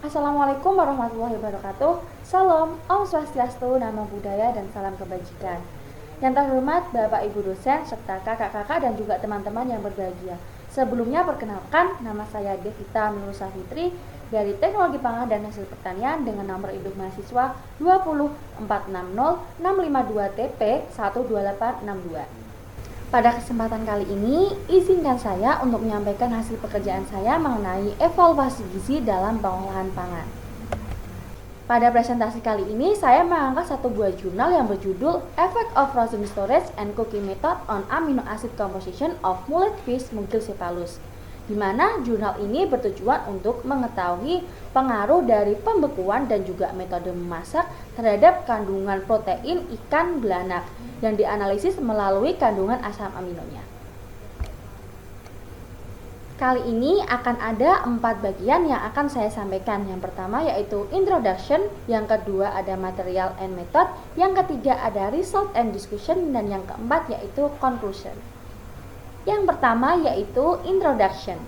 Assalamualaikum warahmatullahi wabarakatuh. Salam, Om Swastiastu, Namo Buddhaya, dan salam kebajikan. Yang terhormat Bapak Ibu dosen serta kakak-kakak dan juga teman-teman yang berbahagia. Sebelumnya perkenalkan, nama saya Devita Nurusa Fitri dari Teknologi Pangan dan Hasil Pertanian dengan nomor induk mahasiswa 20460-652TP 12862. Pada kesempatan kali ini, izinkan saya untuk menyampaikan hasil pekerjaan saya mengenai evaluasi gizi dalam pengolahan pangan. Pada presentasi kali ini, saya mengangkat satu buah jurnal yang berjudul Effect of Frozen Storage and Cooking Method on Amino Acid Composition of Mullet Fish Mugilcephalus, di mana jurnal ini bertujuan untuk mengetahui pengaruh dari pembekuan dan juga metode memasak terhadap kandungan protein ikan belanak yang dianalisis melalui kandungan asam aminonya. Kali ini akan ada 4 bagian yang akan saya sampaikan. Yang pertama yaitu introduction, yang kedua ada material and method, yang ketiga ada result and discussion, dan yang keempat yaitu conclusion. Yang pertama yaitu introduction.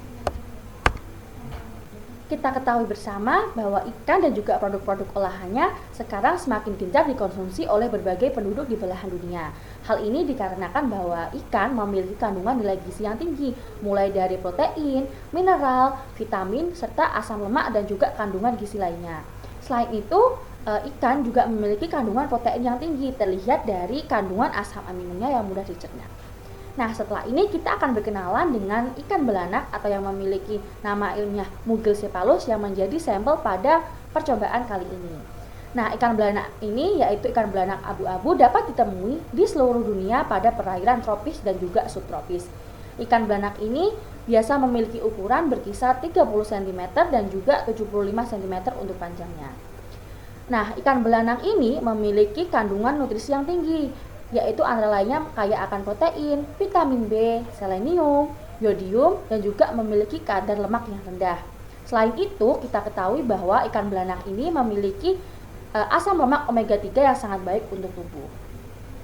Kita ketahui bersama bahwa ikan dan juga produk-produk olahannya sekarang semakin gencar dikonsumsi oleh berbagai penduduk di belahan dunia. Hal ini dikarenakan bahwa ikan memiliki kandungan nilai gizi yang tinggi, mulai dari protein, mineral, vitamin, serta asam lemak dan juga kandungan gizi lainnya. Selain itu, ikan juga memiliki kandungan protein yang tinggi, terlihat dari kandungan asam aminonya yang mudah dicerna. Nah, setelah ini kita akan berkenalan dengan ikan belanak atau yang memiliki nama ilmiah Mugilcephalus yang menjadi sampel pada percobaan kali ini. Nah, ikan belanak ini yaitu ikan belanak abu-abu dapat ditemui di seluruh dunia pada perairan tropis dan juga subtropis. Ikan belanak ini biasa memiliki ukuran berkisar 30 cm dan juga 75 cm untuk panjangnya. Nah, ikan belanak ini memiliki kandungan nutrisi yang tinggi, yaitu antara lainnya kaya akan protein, vitamin B, selenium, yodium, dan juga memiliki kadar lemak yang rendah. Selain itu, kita ketahui bahwa ikan belanak ini memiliki asam lemak omega 3 yang sangat baik untuk tubuh.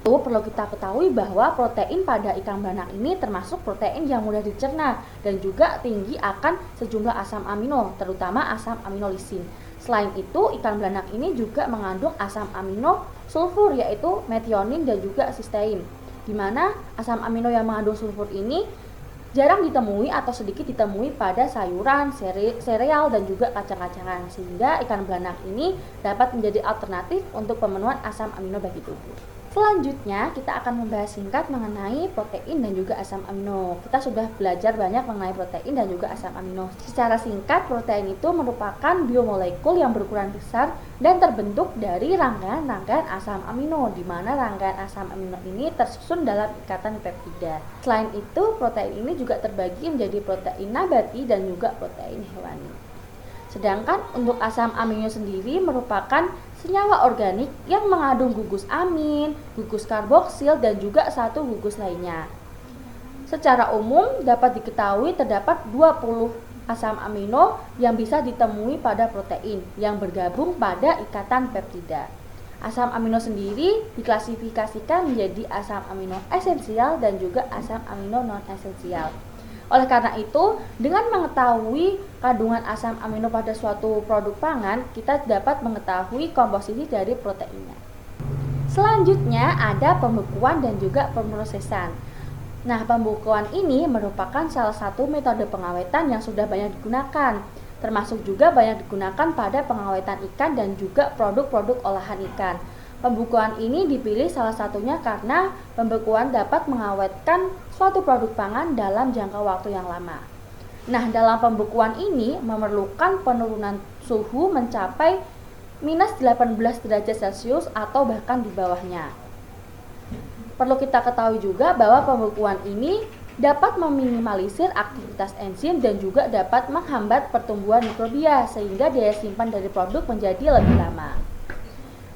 Itu perlu kita ketahui bahwa protein pada ikan belanak ini termasuk protein yang mudah dicerna dan juga tinggi akan sejumlah asam amino, terutama asam amino lisin. Selain itu, ikan belanak ini juga mengandung asam amino sulfur yaitu metionin dan juga sistein, di mana asam amino yang mengandung sulfur ini jarang ditemui atau sedikit ditemui pada sayuran, sereal, dan juga kacang-kacangan, sehingga ikan belanak ini dapat menjadi alternatif untuk pemenuhan asam amino bagi tubuh. Selanjutnya, kita akan membahas singkat mengenai protein dan juga asam amino. Kita sudah belajar banyak mengenai protein dan juga asam amino. Secara singkat, protein itu merupakan biomolekul yang berukuran besar dan terbentuk dari rangkaian-rangkaian asam amino, di mana rangkaian asam amino ini tersusun dalam ikatan peptida. Selain itu, protein ini juga terbagi menjadi protein nabati dan juga protein hewani. Sedangkan untuk asam amino sendiri merupakan senyawa organik yang mengandung gugus amin, gugus karboksil, dan juga satu gugus lainnya. Secara umum dapat diketahui terdapat 20 asam amino yang bisa ditemui pada protein yang bergabung pada ikatan peptida. Asam amino sendiri diklasifikasikan menjadi asam amino esensial dan juga asam amino non-esensial. Oleh karena itu, dengan mengetahui kandungan asam amino pada suatu produk pangan, kita dapat mengetahui komposisi dari proteinnya. Selanjutnya ada pembekuan dan juga pemrosesan. Nah, pembekuan ini merupakan salah satu metode pengawetan yang sudah banyak digunakan, termasuk juga banyak digunakan pada pengawetan ikan dan juga produk-produk olahan ikan. Pembekuan ini dipilih salah satunya karena pembekuan dapat mengawetkan suatu produk pangan dalam jangka waktu yang lama. Nah, dalam pembekuan ini memerlukan penurunan suhu mencapai minus 18 derajat Celcius atau bahkan di bawahnya. Perlu kita ketahui juga bahwa pembekuan ini dapat meminimalisir aktivitas enzim dan juga dapat menghambat pertumbuhan mikrobia sehingga daya simpan dari produk menjadi lebih lama.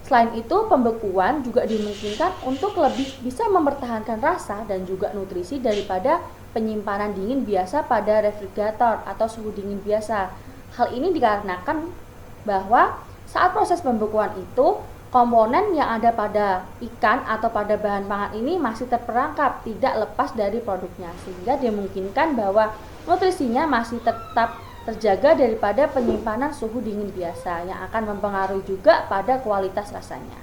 Selain itu, pembekuan juga dimungkinkan untuk lebih bisa mempertahankan rasa dan juga nutrisi daripada penyimpanan dingin biasa pada refrigerator atau suhu dingin biasa. Hal ini dikarenakan bahwa saat proses pembekuan itu, komponen yang ada pada ikan atau pada bahan pangan ini masih terperangkap, tidak lepas dari produknya, sehingga dimungkinkan bahwa nutrisinya masih tetap terjaga daripada penyimpanan suhu dingin biasa yang akan mempengaruhi juga pada kualitas rasanya.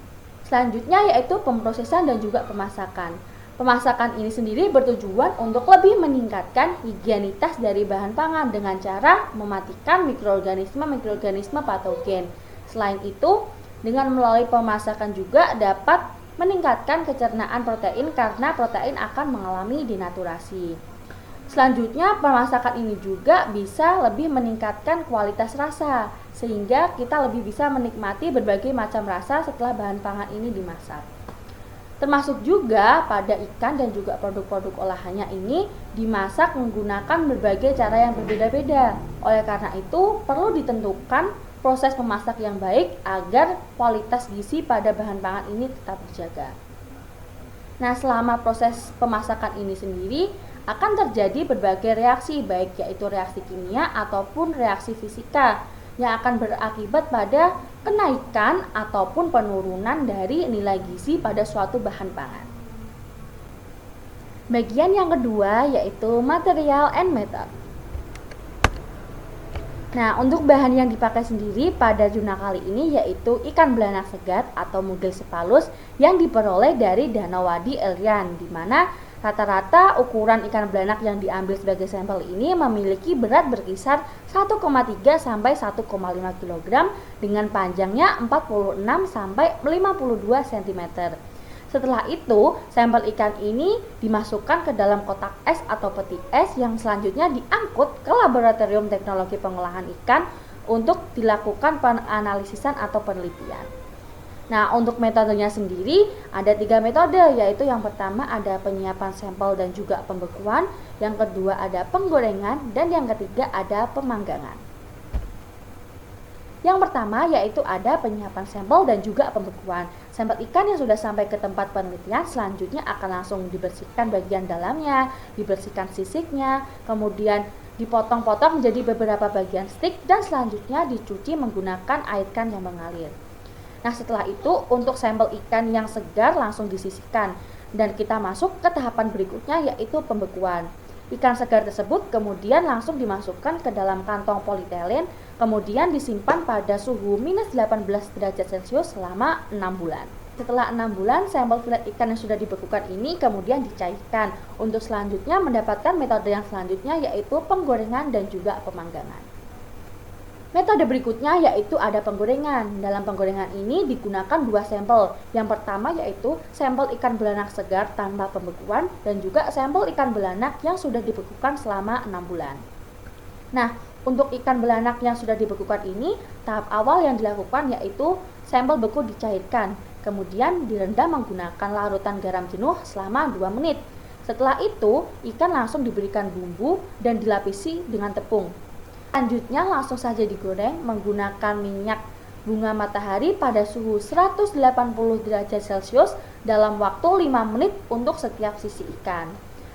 Selanjutnya yaitu pemrosesan dan juga pemasakan. Pemasakan ini sendiri bertujuan untuk lebih meningkatkan higienitas dari bahan pangan dengan cara mematikan mikroorganisme patogen. Selain itu, dengan melalui pemasakan juga dapat meningkatkan kecernaan protein karena protein akan mengalami denaturasi. Selanjutnya, pemasakan ini juga bisa lebih meningkatkan kualitas rasa, sehingga kita lebih bisa menikmati berbagai macam rasa setelah bahan pangan ini dimasak. Termasuk juga pada ikan dan juga produk-produk olahannya ini dimasak menggunakan berbagai cara yang berbeda-beda. Oleh karena itu, perlu ditentukan proses memasak yang baik agar kualitas gizi pada bahan pangan ini tetap terjaga. Nah, selama proses pemasakan ini sendiri akan terjadi berbagai reaksi, baik yaitu reaksi kimia ataupun reaksi fisika yang akan berakibat pada kenaikan ataupun penurunan dari nilai gizi pada suatu bahan pangan. Bagian yang kedua yaitu material and method. Nah, untuk bahan yang dipakai sendiri pada jurnal kali ini yaitu ikan belanak segar atau Mugel cephalus yang diperoleh dari Danau Wadi Elrian, di mana rata-rata ukuran ikan belanak yang diambil sebagai sampel ini memiliki berat berkisar 1,3 sampai 1,5 kg dengan panjangnya 46 sampai 52 cm. Setelah itu, sampel ikan ini dimasukkan ke dalam kotak es atau peti es yang selanjutnya diangkut ke laboratorium teknologi pengolahan ikan untuk dilakukan penganalisisan atau penelitian. Nah, untuk metodenya sendiri ada 3 metode, yaitu yang pertama ada penyiapan sampel dan juga pembekuan, yang kedua ada penggorengan, dan yang ketiga ada pemanggangan. Yang pertama yaitu ada penyiapan sampel dan juga pembekuan. Sampel ikan yang sudah sampai ke tempat penelitian selanjutnya akan langsung dibersihkan bagian dalamnya, dibersihkan sisiknya, kemudian dipotong-potong menjadi beberapa bagian stik dan selanjutnya dicuci menggunakan air ikan yang mengalir. Nah, setelah itu untuk sampel ikan yang segar langsung disisihkan dan kita masuk ke tahapan berikutnya yaitu pembekuan. Ikan segar tersebut kemudian langsung dimasukkan ke dalam kantong polietilen, kemudian disimpan pada suhu minus 18 derajat Celcius selama 6 bulan. Setelah 6 bulan, sampel filet ikan yang sudah dibekukan ini kemudian dicairkan untuk selanjutnya mendapatkan metode yang selanjutnya yaitu penggorengan dan juga pemanggangan. Metode berikutnya yaitu ada penggorengan. Dalam penggorengan ini digunakan 2 sampel. Yang pertama yaitu sampel ikan belanak segar tanpa pembekuan dan juga sampel ikan belanak yang sudah dibekukan selama 6 bulan. Nah, untuk ikan belanak yang sudah dibekukan ini, tahap awal yang dilakukan yaitu sampel beku dicairkan, kemudian direndam menggunakan larutan garam jenuh selama 2 menit. Setelah itu, ikan langsung diberikan bumbu dan dilapisi dengan tepung. Selanjutnya langsung saja digoreng menggunakan minyak bunga matahari pada suhu 180 derajat Celcius dalam waktu 5 menit untuk setiap sisi ikan.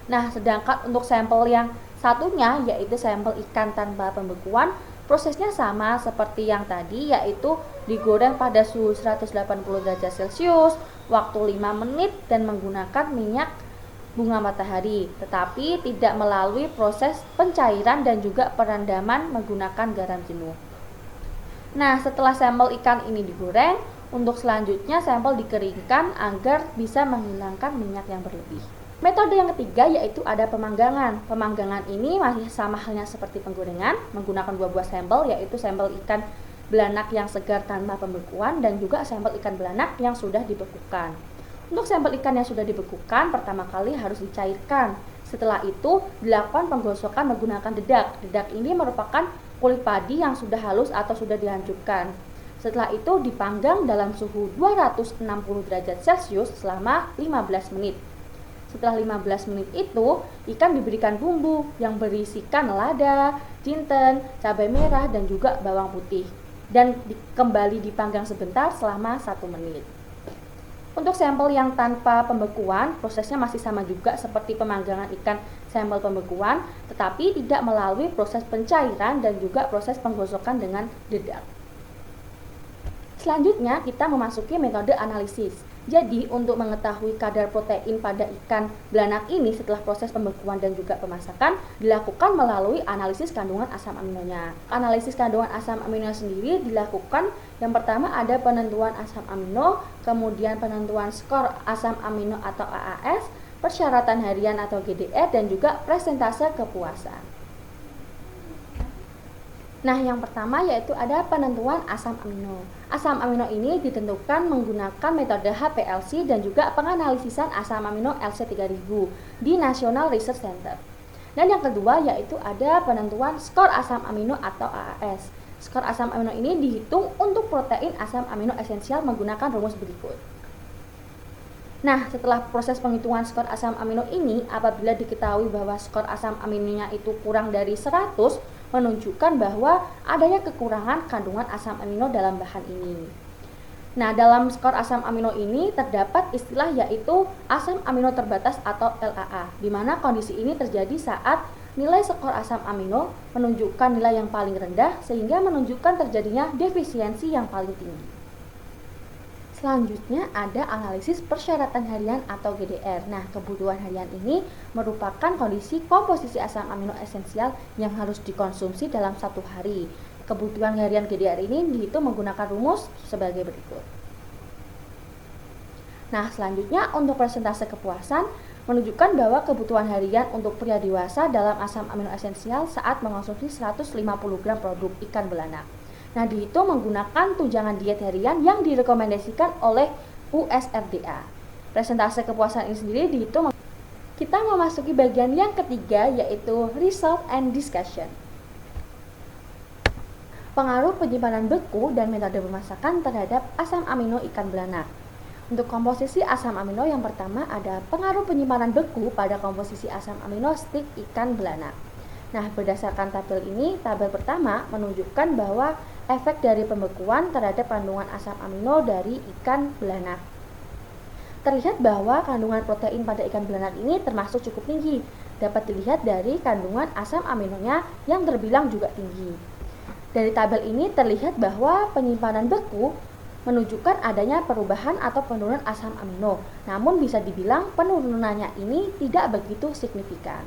Nah, sedangkan untuk sampel yang satunya yaitu sampel ikan tanpa pembekuan, prosesnya sama seperti yang tadi yaitu digoreng pada suhu 180 derajat Celcius, waktu 5 menit dan menggunakan minyak bunga matahari, tetapi tidak melalui proses pencairan dan juga perendaman menggunakan garam jenuh. Nah, setelah sampel ikan ini digoreng, untuk selanjutnya sampel dikeringkan agar bisa menghilangkan minyak yang berlebih. Metode yang ketiga yaitu ada pemanggangan. Pemanggangan ini masih sama halnya seperti penggorengan, menggunakan 2 buah sampel yaitu sampel ikan belanak yang segar tanpa pembekuan dan juga sampel ikan belanak yang sudah dibekukan. Untuk sampel ikan yang sudah dibekukan, pertama kali harus dicairkan. Setelah itu, dilakukan penggosokan menggunakan dedak. Dedak ini merupakan kulit padi yang sudah halus atau sudah dihancurkan. Setelah itu, dipanggang dalam suhu 260 derajat Celcius selama 15 menit. Setelah 15 menit itu, ikan diberikan bumbu yang berisikan lada, jinten, cabai merah, dan juga bawang putih. Dan kembali dipanggang sebentar selama 1 menit. Untuk sampel yang tanpa pembekuan, prosesnya masih sama juga seperti pemanggangan ikan sampel pembekuan, tetapi tidak melalui proses pencairan dan juga proses penggosokan dengan dedak. Selanjutnya, kita memasuki metode analisis. Jadi, untuk mengetahui kadar protein pada ikan belanak ini setelah proses pembekuan dan juga pemasakan dilakukan melalui analisis kandungan asam aminonya. Analisis kandungan asam amino sendiri dilakukan, yang pertama ada penentuan asam amino, kemudian penentuan skor asam amino atau AAS, persyaratan harian atau GDR, dan juga presentase kepuasan. Nah, yang pertama yaitu ada penentuan asam amino. Asam amino ini ditentukan menggunakan metode HPLC dan juga penganalisisan asam amino LC3000 di National Research Center. Dan yang kedua yaitu ada penentuan skor asam amino atau AAS. Skor asam amino ini dihitung untuk protein asam amino esensial menggunakan rumus berikut. Nah, setelah proses penghitungan skor asam amino ini, apabila diketahui bahwa skor asam aminonya itu kurang dari 100, menunjukkan bahwa adanya kekurangan kandungan asam amino dalam bahan ini. Nah, dalam skor asam amino ini terdapat istilah yaitu asam amino terbatas atau LAA, di mana kondisi ini terjadi saat nilai skor asam amino menunjukkan nilai yang paling rendah sehingga menunjukkan terjadinya defisiensi yang paling tinggi. Selanjutnya ada analisis persyaratan harian atau GDR. Nah, kebutuhan harian ini merupakan kondisi komposisi asam amino esensial yang harus dikonsumsi dalam satu hari. Kebutuhan harian GDR ini dihitung menggunakan rumus sebagai berikut. Nah, selanjutnya untuk persentase kepuasan menunjukkan bahwa kebutuhan harian untuk pria dewasa dalam asam amino esensial saat mengonsumsi 150 gram produk ikan belanak. Nah, dihitung menggunakan tunjangan diet harian yang direkomendasikan oleh USRDA. Presentase kepuasan ini sendiri dihitung. Kita memasuki bagian yang ketiga yaitu result and discussion. Pengaruh penyimpanan beku dan metode pemasakan terhadap asam amino ikan belanak. Untuk komposisi asam amino yang pertama ada pengaruh penyimpanan beku pada komposisi asam amino stik ikan belanak. Nah, berdasarkan tabel ini, tabel pertama menunjukkan bahwa efek dari pembekuan terhadap kandungan asam amino dari ikan belanak. Terlihat bahwa kandungan protein pada ikan belanak ini termasuk cukup tinggi. Dapat dilihat dari kandungan asam aminonya yang terbilang juga tinggi. Dari tabel ini terlihat bahwa penyimpanan beku menunjukkan adanya perubahan atau penurunan asam amino. Namun bisa dibilang penurunannya ini tidak begitu signifikan.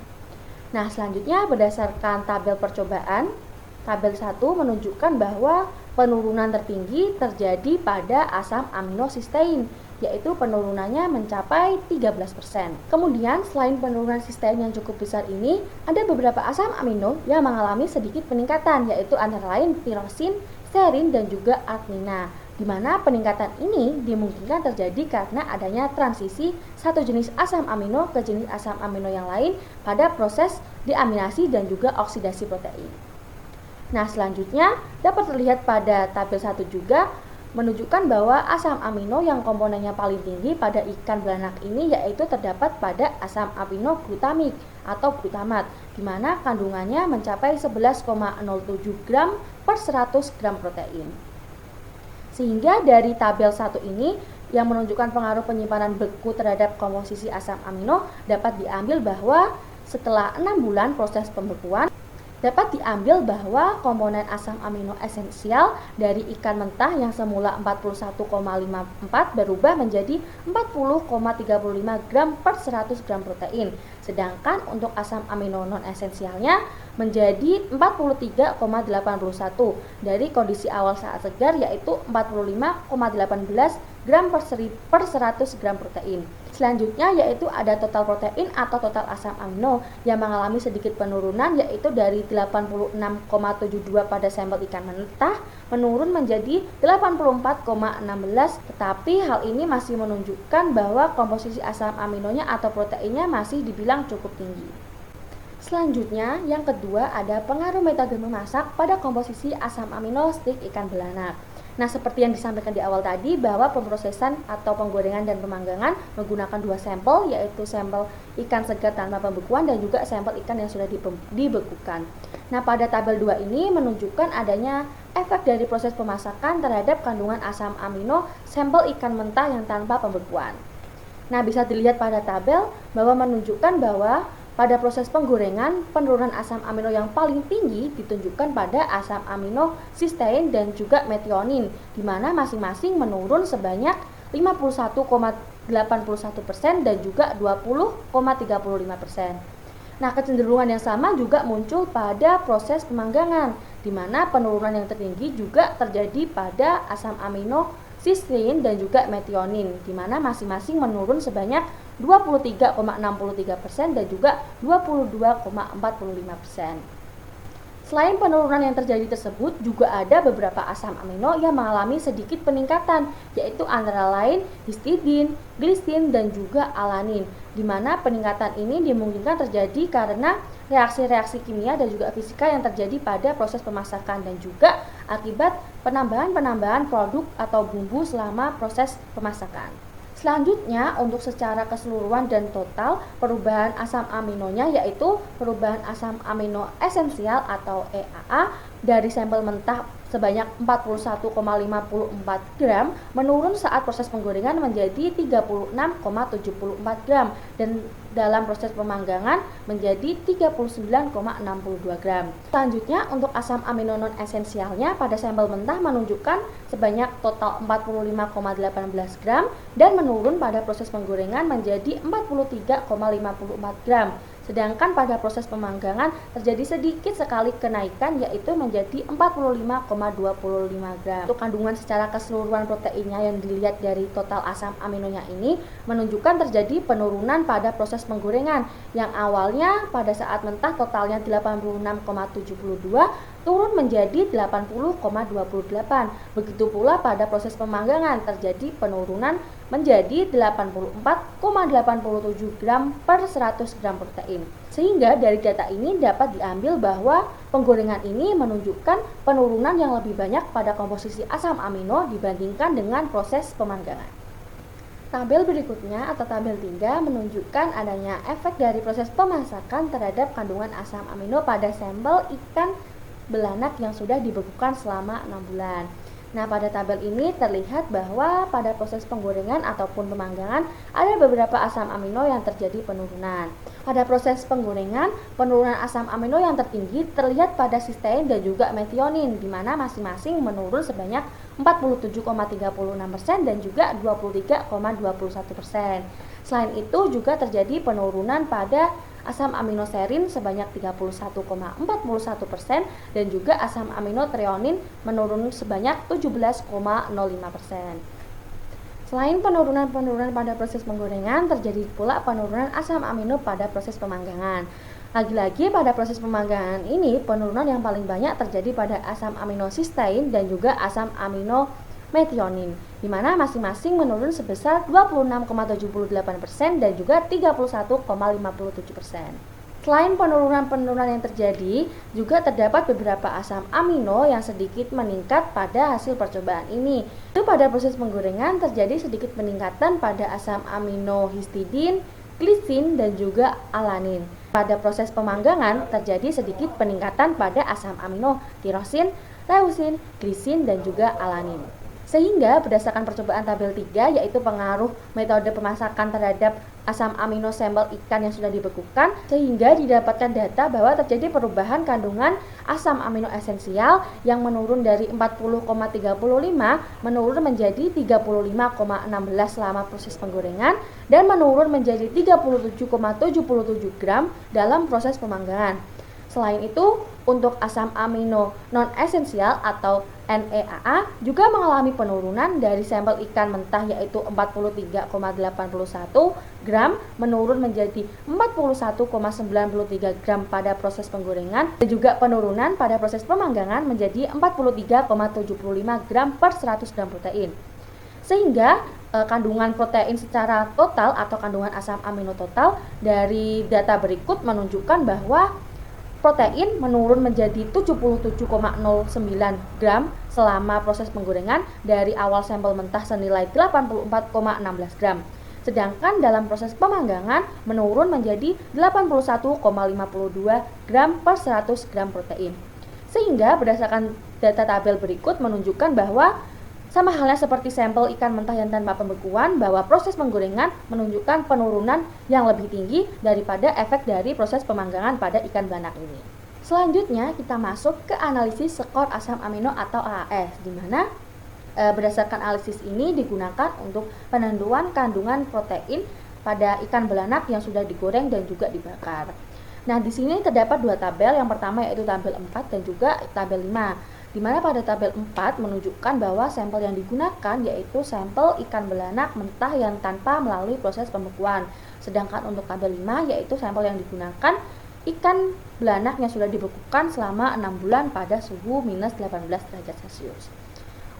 Nah, selanjutnya berdasarkan tabel percobaan, tabel 1 menunjukkan bahwa penurunan tertinggi terjadi pada asam amino sistein, yaitu penurunannya mencapai 13%. Kemudian, selain penurunan sistein yang cukup besar ini, ada beberapa asam amino yang mengalami sedikit peningkatan, yaitu antara lain tirosin, serin, dan juga arginina, di mana peningkatan ini dimungkinkan terjadi karena adanya transisi satu jenis asam amino ke jenis asam amino yang lain pada proses deaminasi dan juga oksidasi protein. Nah, selanjutnya dapat terlihat pada tabel 1 juga menunjukkan bahwa asam amino yang komponennya paling tinggi pada ikan belanak ini yaitu terdapat pada asam amino glutamik atau glutamat, di mana kandungannya mencapai 11,07 gram per 100 gram protein. Sehingga dari tabel 1 ini yang menunjukkan pengaruh penyimpanan beku terhadap komposisi asam amino dapat diambil bahwa setelah 6 bulan proses pembekuan dapat diambil bahwa komponen asam amino esensial dari ikan mentah yang semula 41,54 berubah menjadi 40,35 gram per 100 gram protein. Sedangkan untuk asam amino non esensialnya menjadi 43,81 dari kondisi awal saat segar yaitu 45,18 gram per 100 gram protein. Selanjutnya yaitu ada total protein atau total asam amino yang mengalami sedikit penurunan yaitu dari 86,72 pada sampel ikan mentah menurun menjadi 84,16, tetapi hal ini masih menunjukkan bahwa komposisi asam aminonya atau proteinnya masih dibilang cukup tinggi. Selanjutnya, yang kedua ada pengaruh metode memasak pada komposisi asam amino stik ikan belanak. Nah, seperti yang disampaikan di awal tadi bahwa pemrosesan atau penggorengan dan pemanggangan menggunakan 2 sampel yaitu sampel ikan segar tanpa pembekuan dan juga sampel ikan yang sudah dibekukan. Nah, pada tabel 2 ini menunjukkan adanya efek dari proses pemasakan terhadap kandungan asam amino sampel ikan mentah yang tanpa pembekuan. Nah, bisa dilihat pada tabel bahwa menunjukkan bahwa pada proses penggorengan, penurunan asam amino yang paling tinggi ditunjukkan pada asam amino sistein dan juga metionin, di mana masing-masing menurun sebanyak 51,81% dan juga 20,35%. Nah, kecenderungan yang sama juga muncul pada proses pemanggangan, di mana penurunan yang tertinggi juga terjadi pada asam amino cysteine dan juga metionin, di mana masing-masing menurun sebanyak 23,63% dan juga 22,45%. Selain penurunan yang terjadi tersebut, juga ada beberapa asam amino yang mengalami sedikit peningkatan, yaitu antara lain histidin, glisin, dan juga alanin, di mana peningkatan ini dimungkinkan terjadi karena reaksi-reaksi kimia dan juga fisika yang terjadi pada proses pemasakan dan juga akibat penambahan-penambahan produk atau bumbu selama proses pemasakan. Selanjutnya, untuk secara keseluruhan dan total, perubahan asam aminonya yaitu perubahan asam amino esensial atau EAA dari sampel mentah sebanyak 41,54 gram menurun saat proses penggorengan menjadi 36,74 gram dan dalam proses pemanggangan menjadi 39,62 gram. Selanjutnya, untuk asam amino non esensialnya pada sampel mentah menunjukkan sebanyak total 45,18 gram dan menurun pada proses penggorengan menjadi 43,54 gram. Sedangkan pada proses pemanggangan terjadi sedikit sekali kenaikan yaitu menjadi 45,25 gram. Untuk kandungan secara keseluruhan proteinnya yang dilihat dari total asam aminonya ini menunjukkan terjadi penurunan pada proses penggorengan yang awalnya pada saat mentah totalnya 86,72 turun menjadi 80,28. Begitu pula pada proses pemanggangan terjadi penurunan menjadi 84,87 gram per 100 gram protein. Sehingga dari data ini dapat diambil bahwa penggorengan ini menunjukkan penurunan yang lebih banyak pada komposisi asam amino dibandingkan dengan proses pemanggangan. Tabel berikutnya atau tabel 3 menunjukkan adanya efek dari proses pemasakan terhadap kandungan asam amino pada sampel ikan belanak yang sudah dibekukan selama 6 bulan. Nah, pada tabel ini terlihat bahwa pada proses penggorengan ataupun pemanggangan ada beberapa asam amino yang terjadi penurunan. Pada proses penggorengan, penurunan asam amino yang tertinggi terlihat pada sistein dan juga metionin, di mana masing-masing menurun sebanyak 47,36% dan juga 23,21%. Selain itu juga terjadi penurunan pada asam amino serin sebanyak 31,41% dan juga asam amino treonin menurun sebanyak 17,05%. Selain penurunan-penurunan pada proses penggorengan, terjadi pula penurunan asam amino pada proses pemanggangan. Lagi-lagi pada proses pemanggangan ini, penurunan yang paling banyak terjadi pada asam amino cysteine dan juga asam amino metionin, di mana masing-masing menurun sebesar 26,78% dan juga 31,57%. Selain penurunan-penurunan yang terjadi, juga terdapat beberapa asam amino yang sedikit meningkat pada hasil percobaan ini. Itu pada proses penggorengan terjadi sedikit peningkatan pada asam amino histidin, glisin, dan juga alanin. Pada proses pemanggangan terjadi sedikit peningkatan pada asam amino tirosin, leusin, glisin, dan juga alanin. Sehingga berdasarkan percobaan tabel 3 yaitu pengaruh metode pemasakan terhadap asam amino sampel ikan yang sudah dibekukan, sehingga didapatkan data bahwa terjadi perubahan kandungan asam amino esensial yang menurun dari 40,35 menurun menjadi 35,16 selama proses penggorengan dan menurun menjadi 37,77 gram dalam proses pemanggangan. Selain itu, untuk asam amino non-esensial atau NEAA juga mengalami penurunan dari sampel ikan mentah yaitu 43,81 gram menurun menjadi 41,93 gram pada proses penggorengan dan juga penurunan pada proses pemanggangan menjadi 43,75 gram per 100 gram protein. Sehingga kandungan protein secara total atau kandungan asam amino total dari data berikut menunjukkan bahwa protein menurun menjadi 77,09 gram selama proses penggorengan dari awal sampel mentah senilai 84,16 gram. Sedangkan dalam proses pemanggangan menurun menjadi 81,52 gram per 100 gram protein. Sehingga berdasarkan data tabel berikut menunjukkan bahwa sama halnya seperti sampel ikan mentah yang tanpa pembekuan, bahwa proses penggorengan menunjukkan penurunan yang lebih tinggi daripada efek dari proses pemanggangan pada ikan belanak ini. Selanjutnya kita masuk ke analisis skor asam amino atau AAS, di mana Berdasarkan analisis ini digunakan untuk penentuan kandungan protein pada ikan belanak yang sudah digoreng dan juga dibakar. Nah, di sini terdapat dua tabel. Yang pertama yaitu tabel 4 dan juga tabel 5. Di mana pada tabel 4 menunjukkan bahwa sampel yang digunakan yaitu sampel ikan belanak mentah yang tanpa melalui proses pembekuan. Sedangkan untuk tabel 5 yaitu sampel yang digunakan ikan belanak yang sudah dibekukan selama 6 bulan pada suhu minus 18 derajat Celcius.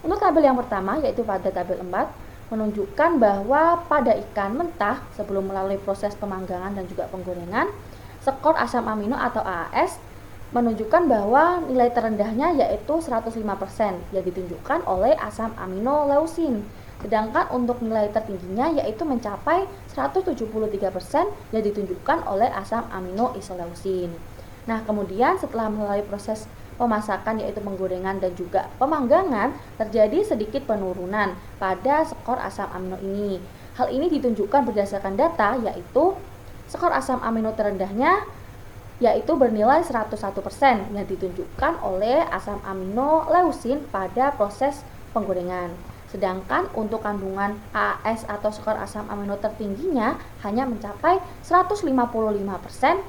Untuk tabel yang pertama yaitu pada tabel 4 menunjukkan bahwa pada ikan mentah sebelum melalui proses pemanggangan dan juga penggorengan, skor asam amino atau AAS menunjukkan bahwa nilai terendahnya yaitu 105% yang ditunjukkan oleh asam amino leusin. Sedangkan untuk nilai tertingginya yaitu mencapai 173% yang ditunjukkan oleh asam amino isoleusin. Nah, kemudian setelah melalui proses pemasakan yaitu penggorengan dan juga pemanggangan, terjadi sedikit penurunan pada skor asam amino ini. Hal ini ditunjukkan berdasarkan data yaitu skor asam amino terendahnya yaitu bernilai 101% yang ditunjukkan oleh asam amino leusin pada proses penggorengan. Sedangkan untuk kandungan AAS atau skor asam amino tertingginya hanya mencapai 155%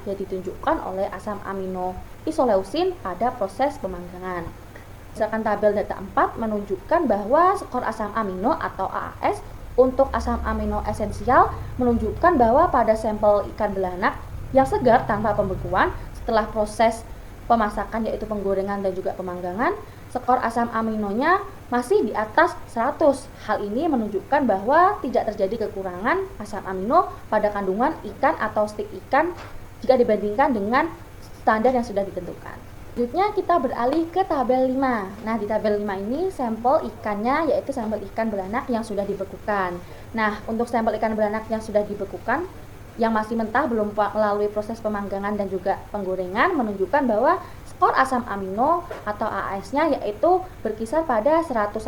yang ditunjukkan oleh asam amino isoleusin pada proses pemanggangan. Berdasarkan tabel data 4 menunjukkan bahwa skor asam amino atau AAS untuk asam amino esensial menunjukkan bahwa pada sampel ikan belanak yang segar tanpa pembekuan setelah proses pemasakan yaitu penggorengan dan juga pemanggangan, skor asam aminonya masih di atas 100. Hal ini menunjukkan bahwa tidak terjadi kekurangan asam amino pada kandungan ikan atau stik ikan jika dibandingkan dengan standar yang sudah ditentukan. Selanjutnya kita beralih ke tabel 5. Nah, di tabel 5 ini sampel ikannya yaitu sampel ikan belanak yang sudah dibekukan. Nah, untuk sampel ikan belanak yang sudah dibekukan yang masih mentah belum melalui proses pemanggangan dan juga penggorengan menunjukkan bahwa skor asam amino atau AAS-nya yaitu berkisar pada 101%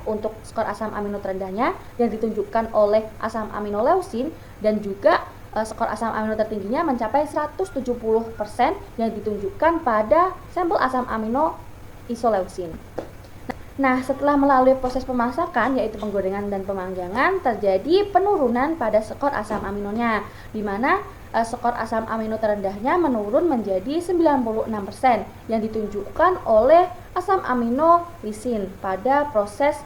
untuk skor asam amino terendahnya yang ditunjukkan oleh asam amino leusin dan juga skor asam amino tertingginya mencapai 170% yang ditunjukkan pada sampel asam amino isoleusin. Nah, setelah melalui proses pemasakan yaitu penggorengan dan pemanggangan terjadi penurunan pada skor asam aminonya, di mana skor asam amino terendahnya menurun menjadi 96% yang ditunjukkan oleh asam amino lisin pada proses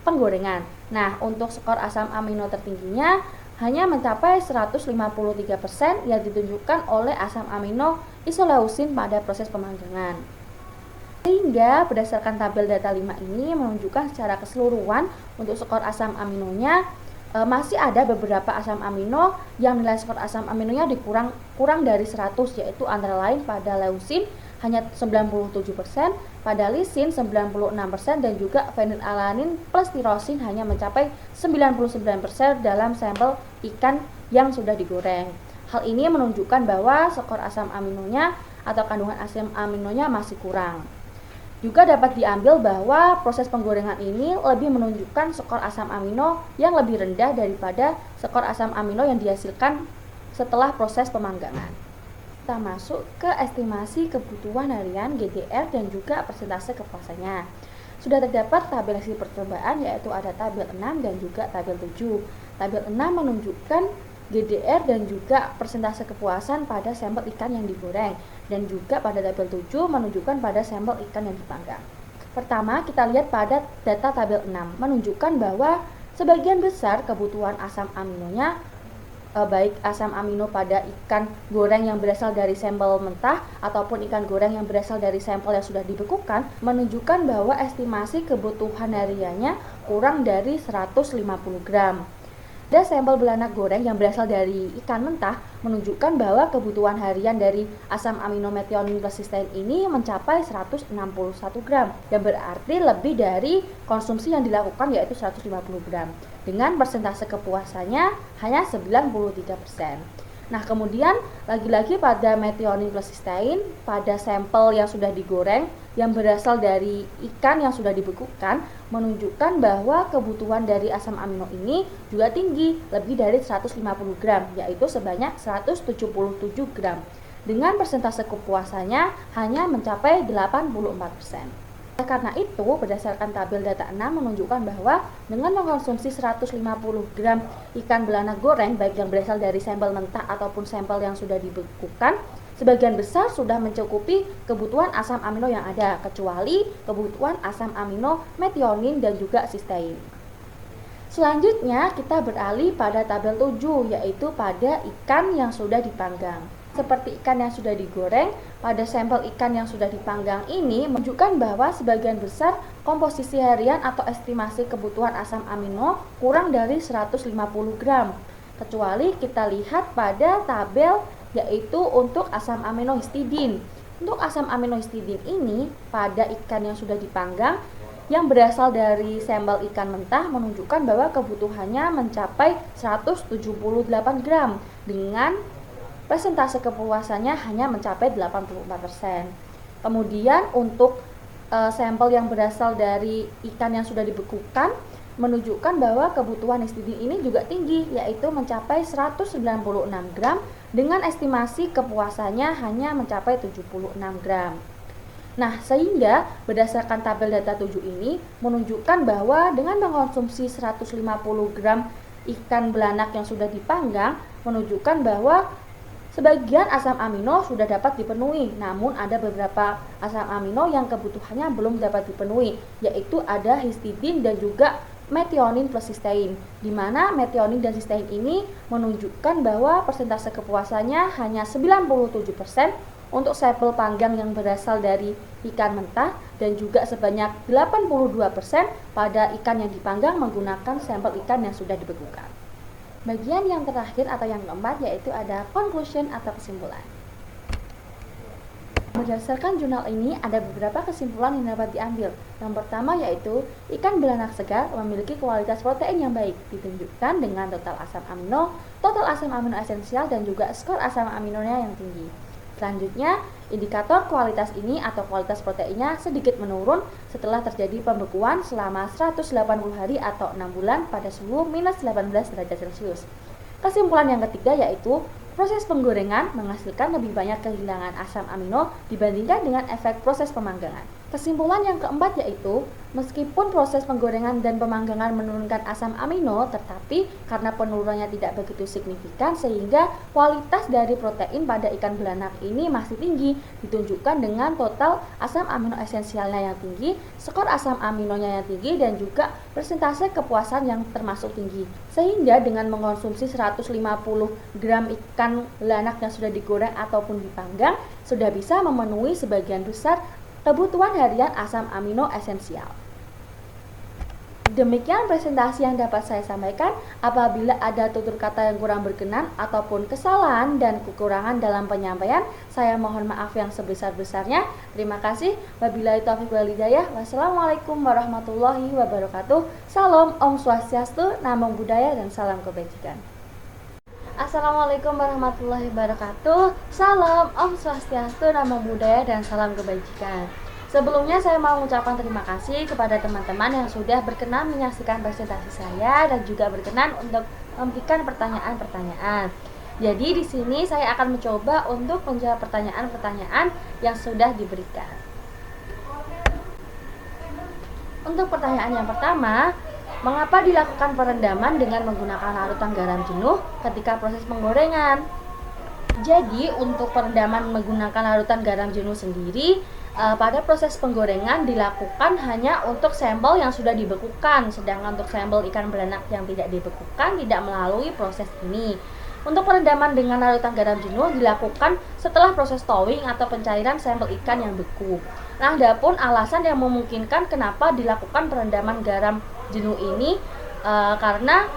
penggorengan. Nah, untuk skor asam amino tertingginya hanya mencapai 153% yang ditunjukkan oleh asam amino isoleusin pada proses pemanggangan. Sehingga berdasarkan tabel data 5 ini menunjukkan secara keseluruhan untuk skor asam aminonya masih ada beberapa asam amino yang nilai skor asam aminonya kurang dari 100, yaitu antara lain pada leusin hanya 97%, pada lisin 96% dan juga fenilalanin plus tirosin hanya mencapai 99% dalam sampel ikan yang sudah digoreng. Hal ini menunjukkan bahwa skor asam aminonya atau kandungan asam aminonya masih kurang. Juga dapat diambil bahwa proses penggorengan ini lebih menunjukkan skor asam amino yang lebih rendah daripada skor asam amino yang dihasilkan setelah proses pemanggangan. Kita masuk ke estimasi kebutuhan harian GDR dan juga persentase kepuasannya. Sudah terdapat tabel hasil percobaan yaitu ada tabel 6 dan juga tabel 7. Tabel 6 menunjukkan GDR dan juga persentase kepuasan pada sampel ikan yang digoreng, dan juga pada tabel 7 menunjukkan pada sampel ikan yang dipanggang. Pertama, kita lihat pada data tabel 6 menunjukkan bahwa sebagian besar kebutuhan asam aminonya baik asam amino pada ikan goreng yang berasal dari sampel mentah ataupun ikan goreng yang berasal dari sampel yang sudah dibekukan menunjukkan bahwa estimasi kebutuhan hariannya kurang dari 150 gram. Ada sampel belanak goreng yang berasal dari ikan mentah menunjukkan bahwa kebutuhan harian dari asam amino methionine plus cysteine ini mencapai 161 gram, yang berarti lebih dari konsumsi yang dilakukan yaitu 150 gram. Dengan persentase kepuasannya hanya 93%. Nah, kemudian lagi-lagi pada methionine plus cysteine pada sampel yang sudah digoreng yang berasal dari ikan yang sudah dibekukan menunjukkan bahwa kebutuhan dari asam amino ini juga tinggi, lebih dari 150 gram, yaitu sebanyak 177 gram. Dengan persentase kepuasannya hanya mencapai 84%. Karena itu, berdasarkan tabel data 6 menunjukkan bahwa dengan mengkonsumsi 150 gram ikan belanak goreng, baik yang berasal dari sampel mentah ataupun sampel yang sudah dibekukan, sebagian besar sudah mencukupi kebutuhan asam amino yang ada, kecuali kebutuhan asam amino metionin dan juga sistein. Selanjutnya, kita beralih pada tabel 7, yaitu pada ikan yang sudah dipanggang. Seperti ikan yang sudah digoreng, pada sampel ikan yang sudah dipanggang ini menunjukkan bahwa sebagian besar komposisi harian atau estimasi kebutuhan asam amino kurang dari 150 gram. Kecuali kita lihat pada tabel yaitu untuk asam amino histidin. Untuk asam amino histidin ini pada ikan yang sudah dipanggang yang berasal dari sampel ikan mentah menunjukkan bahwa kebutuhannya mencapai 178 gram dengan persentase kepuasannya hanya mencapai 84%. Kemudian untuk sampel yang berasal dari ikan yang sudah dibekukan menunjukkan bahwa kebutuhan histidin ini juga tinggi, yaitu mencapai 196 gram dengan estimasi kepuasannya hanya mencapai 76 gram. Nah, sehingga berdasarkan tabel data 7 ini menunjukkan bahwa dengan mengkonsumsi 150 gram ikan belanak yang sudah dipanggang menunjukkan bahwa sebagian asam amino sudah dapat dipenuhi, namun ada beberapa asam amino yang kebutuhannya belum dapat dipenuhi, yaitu ada histidin dan juga metionin plus sistein, di mana metionin dan sistein ini menunjukkan bahwa persentase kepuasannya hanya 97% untuk sampel panggang yang berasal dari ikan mentah dan juga sebanyak 82% pada ikan yang dipanggang menggunakan sampel ikan yang sudah dibekukan. Bagian yang terakhir atau yang keempat yaitu ada conclusion atau kesimpulan. Berdasarkan jurnal ini ada beberapa kesimpulan yang dapat diambil. Yang pertama yaitu ikan belanak segar memiliki kualitas protein yang baik, ditunjukkan dengan total asam amino esensial dan juga skor asam aminonya yang tinggi. Selanjutnya, indikator kualitas ini atau kualitas proteinnya sedikit menurun setelah terjadi pembekuan selama 180 hari atau 6 bulan pada suhu minus 18 derajat Celcius. Kesimpulan yang ketiga yaitu proses penggorengan menghasilkan lebih banyak kehilangan asam amino dibandingkan dengan efek proses pemanggangan. Kesimpulan yang keempat yaitu, meskipun proses penggorengan dan pemanggangan menurunkan asam amino, tetapi karena penurunannya tidak begitu signifikan sehingga kualitas dari protein pada ikan belanak ini masih tinggi, ditunjukkan dengan total asam amino esensialnya yang tinggi, skor asam aminonya yang tinggi, dan juga persentase kepuasan yang termasuk tinggi. Sehingga dengan mengkonsumsi 150 gram ikan belanak yang sudah digoreng ataupun dipanggang, sudah bisa memenuhi sebagian besar kebutuhan harian asam amino esensial. Demikian presentasi yang dapat saya sampaikan. Apabila ada tutur kata yang kurang berkenan ataupun kesalahan dan kekurangan dalam penyampaian, saya mohon maaf yang sebesar-besarnya. Terima kasih. Wabillahi taufiq wal hidayah. Wassalamualaikum warahmatullahi wabarakatuh. Salam, Om Swastiastu, Namo Buddhaya, dan salam kebajikan. Assalamualaikum warahmatullahi wabarakatuh. Salam, Om Swastiastu, Namo Buddhaya, dan salam kebajikan. Sebelumnya saya mau mengucapkan terima kasih kepada teman-teman yang sudah berkenan menyaksikan presentasi saya dan juga berkenan untuk memberikan pertanyaan-pertanyaan. Jadi di sini saya akan mencoba untuk menjawab pertanyaan-pertanyaan yang sudah diberikan. Untuk pertanyaan yang pertama, mengapa dilakukan perendaman dengan menggunakan larutan garam jenuh ketika proses penggorengan? Jadi untuk perendaman menggunakan larutan garam jenuh sendiri, pada proses penggorengan dilakukan hanya untuk sampel yang sudah dibekukan, sedangkan untuk sampel ikan beranak yang tidak dibekukan tidak melalui proses ini. Untuk perendaman dengan larutan garam jenuh dilakukan setelah proses thawing atau pencairan sampel ikan yang beku. Nah, adapun alasan yang memungkinkan kenapa dilakukan perendaman garam jenuh ini karena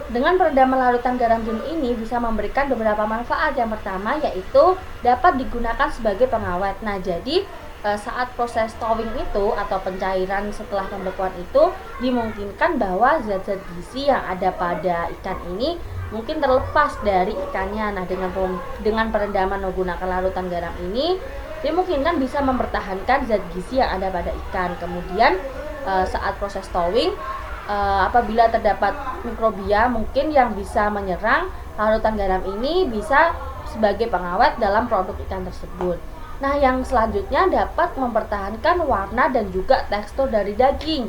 dengan perendaman larutan garam jenuh ini bisa memberikan beberapa manfaat. Yang pertama yaitu dapat digunakan sebagai pengawet. Nah, jadi saat proses thawing itu atau pencairan setelah pembekuan itu dimungkinkan bahwa zat-zat gizi yang ada pada ikan ini mungkin terlepas dari ikannya. Nah, dengan perendaman menggunakan larutan garam ini dimungkinkan bisa mempertahankan zat gizi yang ada pada ikan. Kemudian saat proses thawing, apabila terdapat mikrobia mungkin yang bisa menyerang, larutan garam ini bisa sebagai pengawet dalam produk ikan tersebut. Nah, yang selanjutnya dapat mempertahankan warna dan juga tekstur dari daging.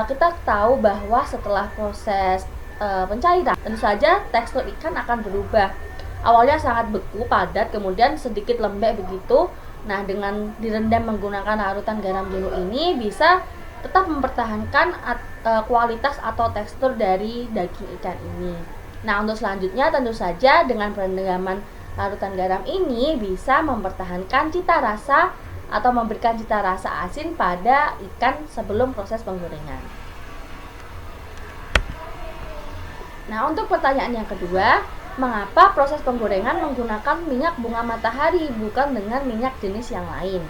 Kita tahu bahwa setelah proses pencairan, tentu saja tekstur ikan akan berubah. Awalnya sangat beku, padat, kemudian sedikit lembek begitu. Nah, dengan direndam menggunakan larutan garam jenuh ini bisa tetap mempertahankan kualitas atau tekstur dari daging ikan ini. Nah, untuk selanjutnya tentu saja dengan perendaman larutan garam ini bisa mempertahankan cita rasa atau memberikan cita rasa asin pada ikan sebelum proses penggorengan. Nah, untuk pertanyaan yang kedua, mengapa proses penggorengan menggunakan minyak bunga matahari bukan dengan minyak jenis yang lain?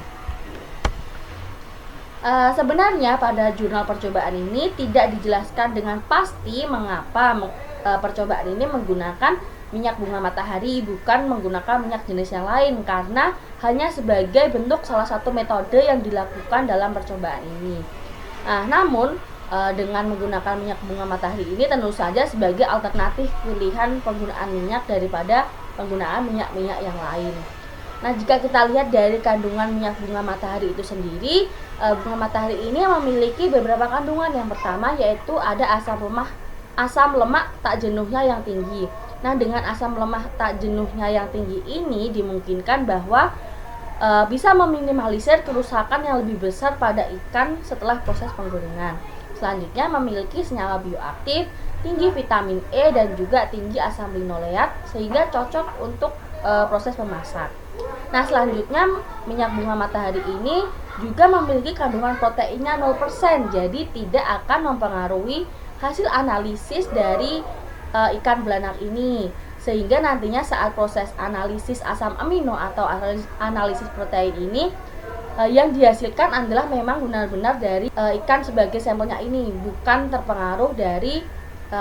Sebenarnya pada jurnal percobaan ini tidak dijelaskan dengan pasti mengapa percobaan ini menggunakan minyak bunga matahari bukan menggunakan minyak jenis yang lain, karena hanya sebagai bentuk salah satu metode yang dilakukan dalam percobaan ini. Namun dengan menggunakan minyak bunga matahari ini tentu saja sebagai alternatif pilihan penggunaan minyak daripada penggunaan minyak-minyak yang lain. Nah, jika kita lihat dari kandungan minyak bunga matahari itu sendiri, bunga matahari ini memiliki beberapa kandungan. Yang pertama yaitu ada asam lemak tak jenuhnya yang tinggi. Nah, dengan asam lemak tak jenuhnya yang tinggi ini dimungkinkan bahwa bisa meminimalisir kerusakan yang lebih besar pada ikan setelah proses penggorengan. Selanjutnya memiliki senyawa bioaktif, tinggi vitamin E dan juga tinggi asam linoleat sehingga cocok untuk proses memasak. Nah, selanjutnya minyak bunga matahari ini juga memiliki kandungan proteinnya 0%, jadi tidak akan mempengaruhi hasil analisis dari ikan belanak ini, sehingga nantinya saat proses analisis asam amino atau analisis protein ini yang dihasilkan adalah memang benar-benar dari ikan sebagai sampelnya ini, bukan terpengaruh dari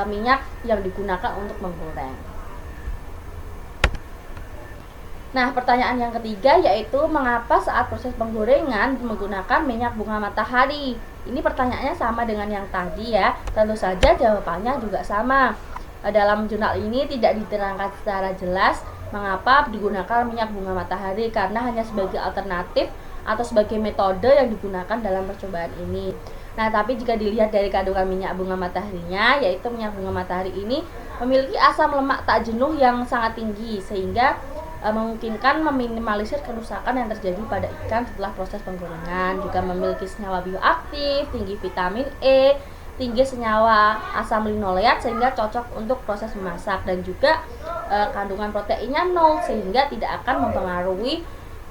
minyak yang digunakan untuk menggoreng. Nah, pertanyaan yang ketiga yaitu mengapa saat proses penggorengan menggunakan minyak bunga matahari? Ini pertanyaannya sama dengan yang tadi ya. Tentu saja jawabannya juga sama. Dalam jurnal ini tidak diterangkan secara jelas mengapa digunakan minyak bunga matahari, karena hanya sebagai alternatif atau sebagai metode yang digunakan dalam percobaan ini. Nah, tapi jika dilihat dari kandungan minyak bunga mataharinya, yaitu minyak bunga matahari ini memiliki asam lemak tak jenuh yang sangat tinggi sehingga memungkinkan meminimalisir kerusakan yang terjadi pada ikan setelah proses penggorengan. Juga memiliki senyawa bioaktif, tinggi vitamin E, tinggi senyawa asam linoleat sehingga cocok untuk proses memasak, dan juga kandungan proteinnya 0 sehingga tidak akan mempengaruhi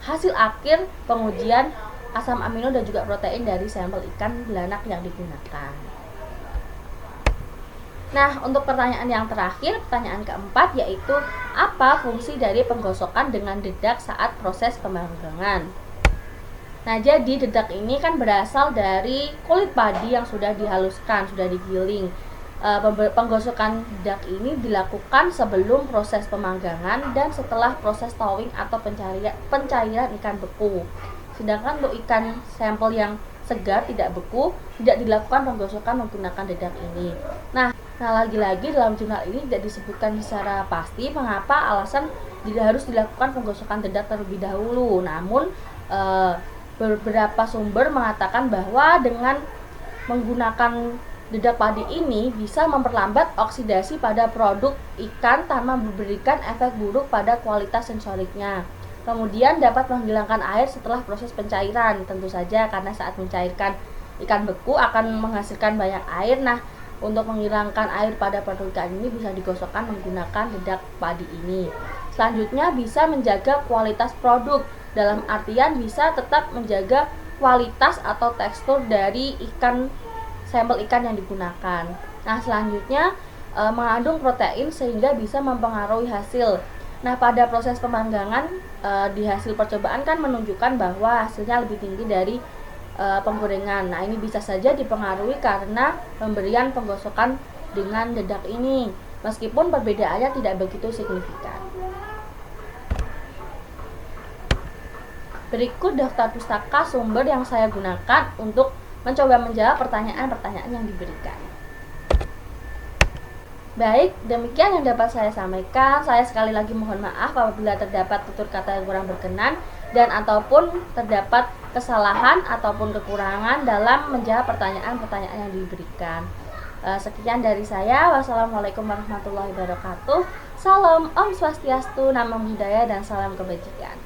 hasil akhir pengujian asam amino dan juga protein dari sampel ikan belanak yang digunakan. Nah, untuk pertanyaan yang terakhir, pertanyaan keempat yaitu apa fungsi dari penggosokan dengan dedak saat proses pemanggangan? Nah, jadi dedak ini kan berasal dari kulit padi yang sudah dihaluskan, sudah digiling. Penggosokan dedak ini dilakukan sebelum proses pemanggangan dan setelah proses thawing atau pencairan ikan beku. Sedangkan untuk ikan sampel yang segar tidak beku tidak dilakukan penggosokan menggunakan dedak ini. Nah, lagi-lagi dalam jurnal ini tidak disebutkan secara pasti mengapa alasan tidak harus dilakukan penggosokan dedak terlebih dahulu. Namun beberapa sumber mengatakan bahwa dengan menggunakan dedak padi ini bisa memperlambat oksidasi pada produk ikan tanpa memberikan efek buruk pada kualitas sensoriknya. Kemudian dapat menghilangkan air setelah proses pencairan, tentu saja karena saat mencairkan ikan beku akan menghasilkan banyak air. Nah, untuk menghilangkan air pada produk ikan ini bisa digosokkan menggunakan dedak padi ini. Selanjutnya bisa menjaga kualitas produk, dalam artian bisa tetap menjaga kualitas atau tekstur dari sampel ikan yang digunakan. Nah, selanjutnya mengandung protein sehingga bisa mempengaruhi hasil. Nah, pada proses pemanggangan di hasil percobaan kan menunjukkan bahwa hasilnya lebih tinggi dari penggorengan. Nah, ini bisa saja dipengaruhi karena pemberian penggosokan dengan dedak ini, meskipun perbedaannya tidak begitu signifikan. Berikut daftar pustaka sumber yang saya gunakan untuk mencoba menjawab pertanyaan-pertanyaan yang diberikan. Baik, demikian yang dapat saya sampaikan. Saya sekali lagi mohon maaf apabila terdapat tutur kata yang kurang berkenan. dan ataupun terdapat kesalahan ataupun kekurangan dalam menjawab pertanyaan-pertanyaan yang diberikan. Sekian dari saya. Wassalamualaikum warahmatullahi wabarakatuh. Salam Om Swastiastu, Namo Buddhaya, dan salam kebajikan.